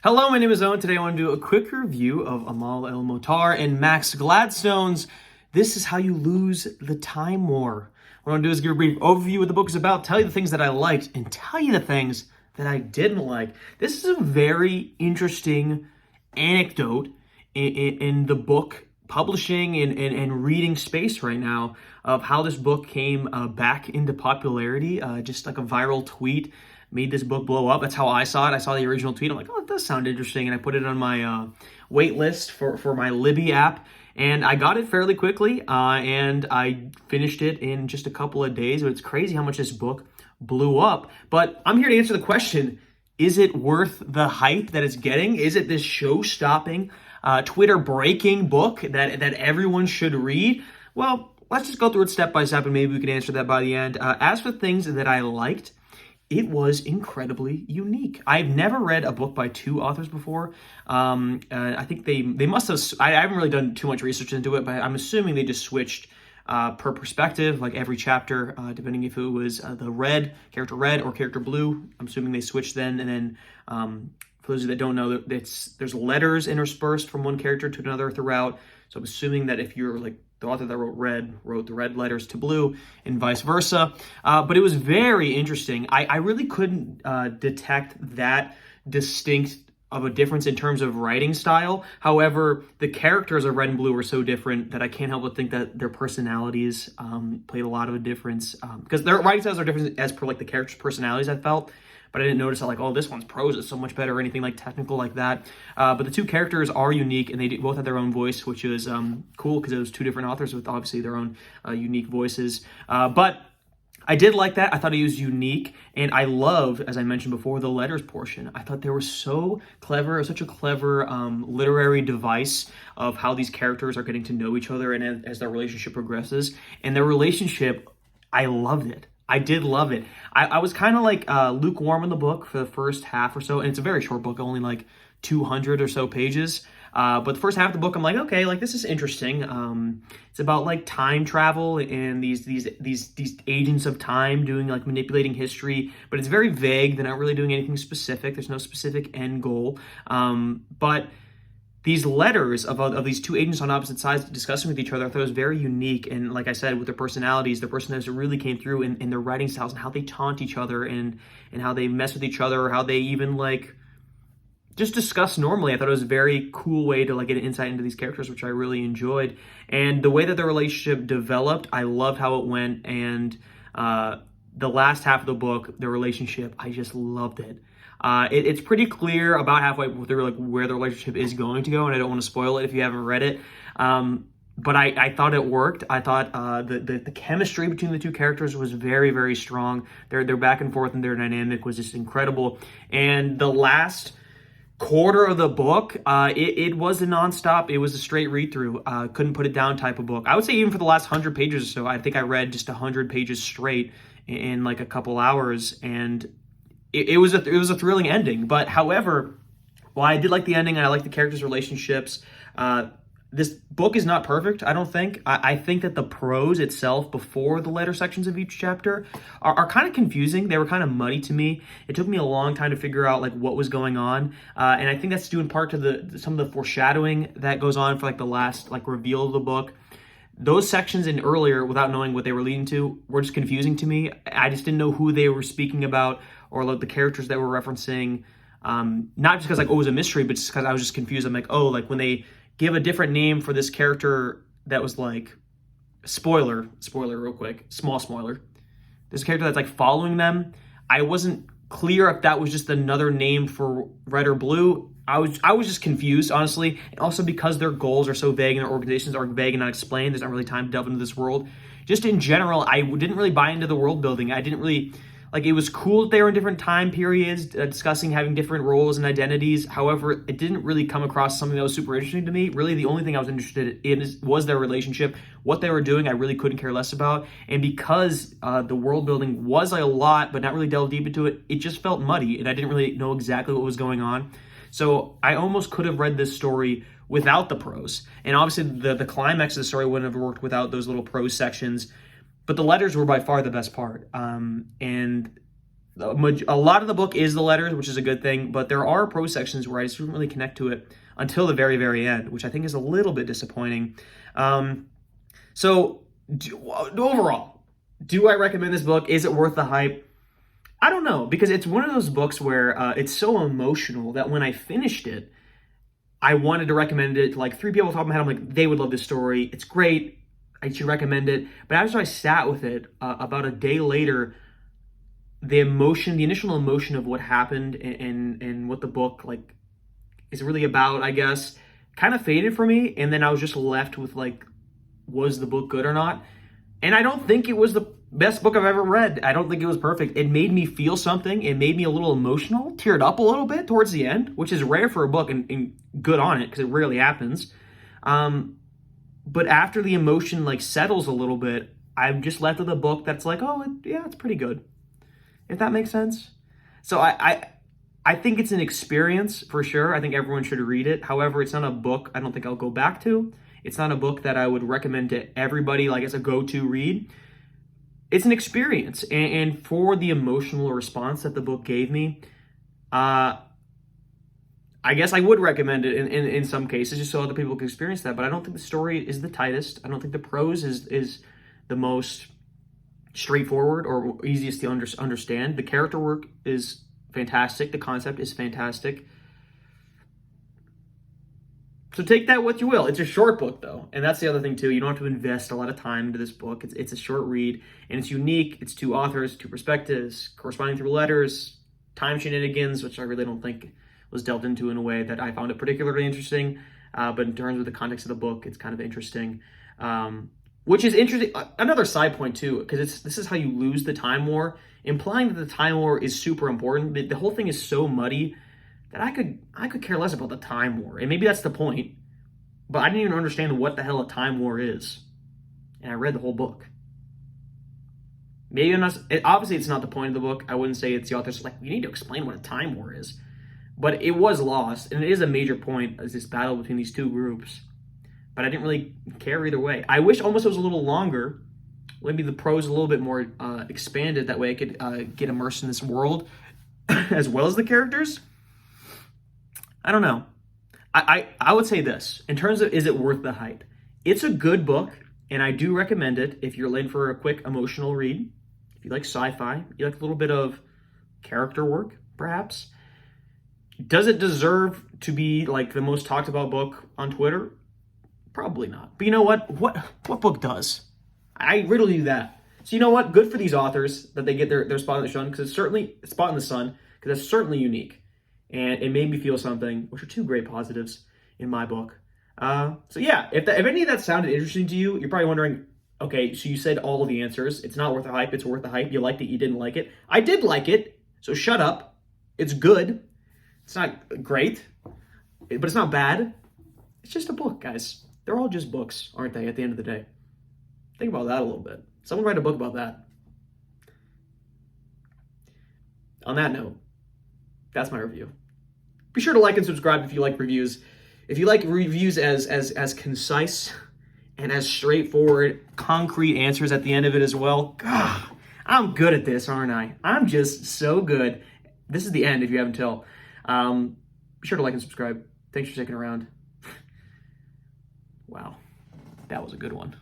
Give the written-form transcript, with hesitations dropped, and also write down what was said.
Hello, my name is Owen. Today I want to do a quick review of Amal El-Mohtar and Max Gladstone's This Is How You Lose the Time War. What I want to do is give a brief overview of what the book is about, tell you the things that I liked, and tell you the things that I didn't like. This is a very interesting anecdote in the book publishing and reading space right now of how this book came back into popularity, just like a viral tweet made this book blow up. That's how I saw it. I saw the original tweet. I'm like, oh, it does sound interesting. And I put it on my wait list for my Libby app. And I got it fairly quickly. And I finished it in just a couple of days. But it's crazy how much this book blew up. But I'm here to answer the question, is it worth the hype that it's getting? Is it this show-stopping, Twitter-breaking book that everyone should read? Well, let's just go through it step by step, and maybe we can answer that by the end. As for things that I liked, it was incredibly unique. I've never read a book by two authors before. I think they must have, I haven't really done too much research into it, but I'm assuming they just switched per perspective, like every chapter, depending if it was the character red or character blue. I'm assuming they switched then, and then for those of you that don't know, there's letters interspersed from one character to another throughout. So I'm assuming that if you're like the author that wrote the red letters to blue and vice versa. But it was very interesting. I really couldn't detect that distinct of a difference in terms of writing style. However, the characters of red and blue were so different that I can't help but think that their personalities played a lot of a difference. Because their writing styles are different as per like the characters' personalities, I felt. But I didn't notice that like, oh, this one's prose is so much better or anything like technical like that. But the two characters are unique, and they both had their own voice, which is cool because it was two different authors with obviously their own unique voices. But I did like that. I thought it was unique, and I love, as I mentioned before, the letters portion. I thought they were so clever, such a clever literary device of how these characters are getting to know each other and as their relationship progresses. And their relationship, I loved it. I did love it. I was kind of like lukewarm in the book for the first half or so, and it's a very short book, only like 200 or so pages. But the first half of the book, I'm like, okay, like this is interesting. It's about like time travel and these agents of time doing like manipulating history, but it's very vague. They're not really doing anything specific. There's no specific end goal. But these letters of these two agents on opposite sides discussing with each other, I thought it was very unique. And like I said, with their personalities really came through in their writing styles and how they taunt each other and how they mess with each other, or how they even like just discuss normally. I thought it was a very cool way to like get an insight into these characters, which I really enjoyed. And the way that their relationship developed, I loved how it went. And the last half of the book, the relationship, I just loved it. It's pretty clear about halfway through like where the relationship is going to go, and I don't want to spoil it if you haven't read it. But I thought it worked. I thought the chemistry between the two characters was very, very strong. Their back and forth and their dynamic was just incredible. And the last quarter of the book, it was a nonstop. It was a straight read through. Couldn't put it down type of book. I would say even for the last 100 pages or so, I think I read just 100 pages straight in like a couple hours, and it was a thrilling ending. But however, while I did like the ending and I like the characters' relationships, this book is not perfect, I don't think. I think that the prose itself before the letter sections of each chapter are kind of confusing. They were kind of muddy to me. It took me a long time to figure out like what was going on. And I think that's due in part to some of the foreshadowing that goes on for like the last like reveal of the book. Those sections in earlier, without knowing what they were leading to, were just confusing to me. I just didn't know who they were speaking about or like the characters that were referencing. Not just because like, oh, it was a mystery, but just because I was just confused. I'm like, oh, like when they give a different name for this character that was like, spoiler real quick, small spoiler. There's a character that's like following them. I wasn't clear if that was just another name for red or blue. I was just confused, honestly. And also because their goals are so vague and their organizations are vague and not explained, there's not really time to delve into this world. Just in general, I didn't really buy into the world building. I didn't really, like, it was cool that they were in different time periods, discussing having different roles and identities. However, it didn't really come across something that was super interesting to me. Really, the only thing I was interested in was their relationship. What they were doing, I really couldn't care less about. And because the world building was a lot, but not really delved deep into it, it just felt muddy, and I didn't really know exactly what was going on. So I almost could have read this story without the prose. And obviously, the climax of the story wouldn't have worked without those little prose sections. But the letters were by far the best part. And A lot of the book is the letters, which is a good thing, but there are prose sections where I just didn't really connect to it until the very, very end, which I think is a little bit disappointing. Overall, do I recommend this book? Is it worth the hype? I don't know, because it's one of those books where it's so emotional that when I finished it, I wanted to recommend it to like 3 people off the top of my head. I'm like, they would love this story. It's great. I should recommend it. But after I sat with it, about a day later, the initial emotion of what happened and what the book like is really about, I guess, kind of faded for me. And then I was just left with like, was the book good or not? And I don't think it was the best book I've ever read. I don't think it was perfect. It made me feel something. It made me a little emotional, teared up a little bit towards the end, which is rare for a book and good on it because it rarely happens. But after the emotion like settles a little bit, I'm just left with a book that's like, it's pretty good. If that makes sense. So I think it's an experience for sure. I think everyone should read it. However, it's not a book I don't think I'll go back to. It's not a book that I would recommend to everybody like as a go-to read. It's an experience. And for the emotional response that the book gave me, I guess I would recommend it in some cases just so other people can experience that. But I don't think the story is the tightest. I don't think the prose is the most straightforward or easiest to understand. The character work is fantastic. The concept is fantastic. So take that what you will. It's a short book, though. And that's the other thing, too. You don't have to invest a lot of time into this book. It's a short read, and it's unique. It's 2 authors, 2 perspectives, corresponding through letters, time shenanigans, which I really don't think was delved into in a way that I found it particularly interesting. But in terms of the context of the book, it's kind of interesting. Which is interesting. Another side point, too, because this is how you lose the Time War, implying that the Time War is super important. The whole thing is so muddy that I could care less about the Time War. And maybe that's the point. But I didn't even understand what the hell a Time War is. And I read the whole book. Maybe obviously it's not the point of the book. I wouldn't say it's the author's like, you need to explain what a Time War is. But it was lost, and it is a major point as this battle between these 2 groups. But I didn't really care either way. I wish almost it was a little longer. Maybe the prose a little bit more expanded. That way I could get immersed in this world as well as the characters. I don't know. I would say this. In terms of is it worth the hype? It's a good book, and I do recommend it if you're looking for a quick emotional read. If you like sci-fi, you like a little bit of character work, perhaps. Does it deserve to be like the most talked about book on Twitter? Probably not. But you know what? What book does? I riddle you that. So you know what? Good for these authors that they get their spot in the sun, because it's certainly a spot in the sun, because it's certainly unique. And it made me feel something, which are 2 great positives in my book. So yeah, if any of that sounded interesting to you, you're probably wondering, okay, so you said all of the answers. It's not worth the hype. It's worth the hype. You liked it. You didn't like it. I did like it. So shut up. It's good. It's not great, but it's not bad. It's just a book, guys. They're all just books, aren't they, at the end of the day? Think about that a little bit. Someone write a book about that. On that note, that's my review. Be sure to like and subscribe if you like reviews. If you like reviews as concise and as straightforward, concrete answers at the end of it as well. God, I'm good at this, aren't I? I'm just so good. This is the end if you haven't tell. Be sure to like and subscribe. Thanks for sticking around. Wow, that was a good one.